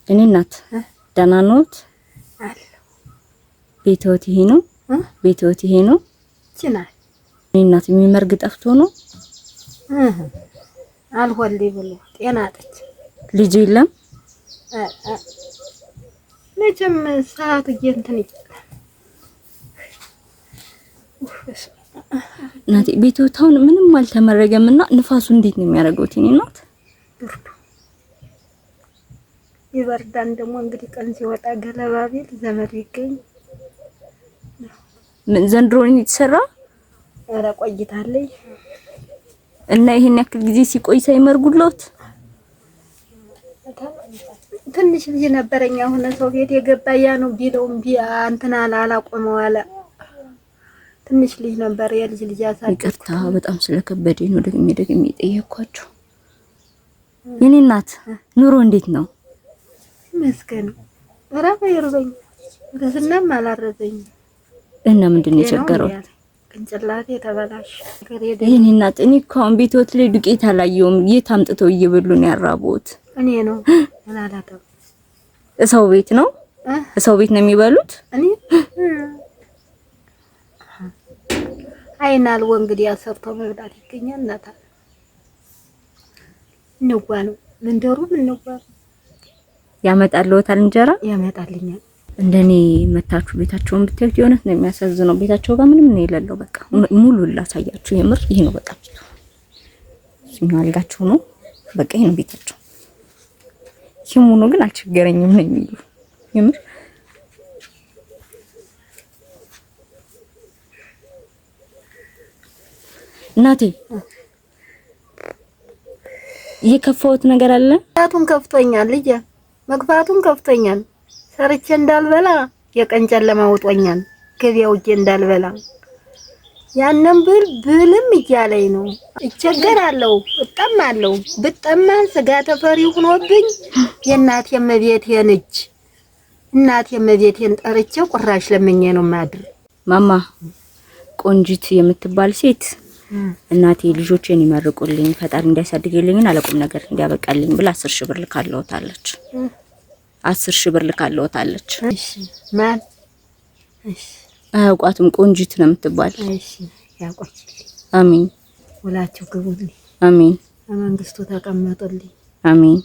እኔ እናት ደህና ነዎት? አለ ቤትዎት ይሄ ነው? ቤትዎት ይሄ ነው? ይችላል። እኔ እናት የሚመርግ ጠፍቶ ነው? አልወልድ ብሎ ጤና አጥቼ ልጅ የለም? መቼም ሰዓቱ እንትን ይችላል። እናቴ ቤትዎት አሁን ምንም አልተመረገምና ንፋሱ እንዴት ነው የሚያደርገው? እኔ እናት ብርዱ ይበርዳን። ደግሞ እንግዲህ ቀን ሲወጣ ገለባ ቤት ዘመድ ይገኝ ምን ዘንድሮ ነው የተሰራ? ኧረ ቆይታለኝ እና ይሄን ያክል ጊዜ ሲቆይ ሳይመርጉልዎት? ትንሽ ልጅ ነበረኝ። አሁን ሰው ቤት የገባ ያ ነው ቢለውም እንትና አላቆመው አለ። ትንሽ ልጅ ነበር የልጅ ያሳደኩት። ይቅርታ በጣም ስለከበደኝ ነው ደግሜ ጠየኳቸው። የኔ እናት ኑሮ እንዴት ነው? መስከን ራባ ይርበኝ ለስናም አላረዘኝ እና ምንድነው የቸገረው? ቅንጭላቴ ተበላሽ። የኔ እናት እኔ እኮ አሁን ቤትዎት ላይ ዱቄት አላየሁም። የት አምጥተው እየበሉ ነው ያራቡት? እኔ ነው አላላተው እሰው ቤት ነው እሰው ቤት ነው የሚበሉት? እኔ አይናል ወንግዲያ ሰርቶ መብላት ይገኛል። እናታ ንጓ ነው መንደሩ ንጓ ያመጣልዎታል እንጀራ ያመጣልኛል። እንደኔ መታችሁ ቤታቸውን ብታዩት የሆነት ነው የሚያሳዝነው። ቤታቸው ጋር ምንም ነው የሌለው። በቃ ሙሉ ላሳያችሁ። የምር ይሄ ነው በቃ ቤቱ። እሱኛው አልጋቸው ነው በቃ ይሄ ነው ቤታቸው። ሲሙኑ ግን አልቸገረኝም ነው የሚሉ የምር እናቴ የከፋዎት ነገር አለ? ታቱን ከፍቶኛል ልጄ፣ መግፋቱን ከፍቶኛል። ሰርቼ እንዳልበላ የቀን ጨለማ ውጦኛል። ገበያው እጄ እንዳልበላ ያንን ብልም እያለኝ ነው። እቸገራለሁ፣ እጠማለሁ። ብጠማ ስጋ ተፈሪ ሆኖብኝ የእናቴ መቤቴን እናቴ መቤቴን ጠርቼ ቁራሽ ለምኜ ነው ማድር። ማማ ቆንጂት የምትባል ሴት እናቴ ልጆቼን ይመርቁልኝ ፈጣሪ እንዲያሳድግልኝና ለቁም ነገር እንዲያበቃልኝ ብላ 10 ሺህ ብር ልካለውታለች። 10 ሺህ ብር ልካለውታለች። እሺ ማን? እሺ አያውቋትም። ቆንጂት ነው የምትባል። እሺ ያውቋችልኝ። አሜን። ወላችሁ ግቡልኝ። አሜን። በመንግስቱ ተቀመጡልኝ። አሜን።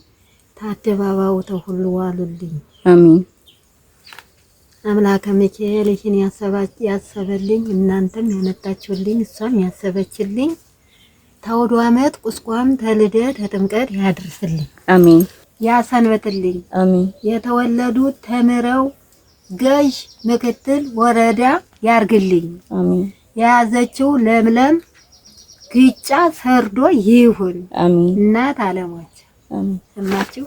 ታደባባው ተሁሉ ዋሉልኝ። አሜን። አምላከ ሚካኤል ይህን ያሰበልኝ እናንተም ያነጣችሁልኝ እሷም ያሰበችልኝ ተወዶ አመት ቁስቋም ተልደት ተጥምቀት ያድርስልኝ። አሜን። ያሰንበትልኝ። አሜን። የተወለዱት ተምረው ገዥ ምክትል ወረዳ ያርግልኝ። አሜን። የያዘችው ለምለም ግጫ ሰርዶ ይሁን። አሜን። እናት አለሞች አሜን። ሰማችሁ?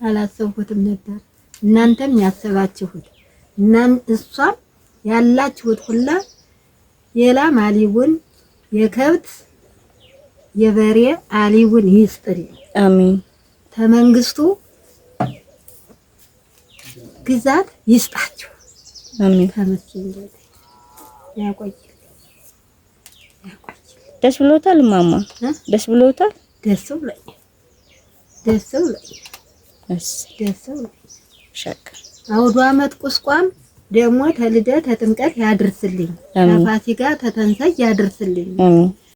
አላሰብኩትም ነበር። እናንተም ያሰባችሁት እሷም ያላችሁት ሁላ የላም አሊውን የከብት የበሬ አሊውን ይስጥልኝ። አሜን። ተመንግስቱ ግዛት ይስጣችሁ። አሜን። ተመስገን ያቆይ። ደስ ብሎታል ማማ? ደስ ብሎታል? ደስ ብሎኛል። ሸክ አውዱ አመት ቁስቋም ደግሞ ተልደት ተጥምቀት ያድርስልኝ። ተፋሲካ ተተንሳይ ያድርስልኝ።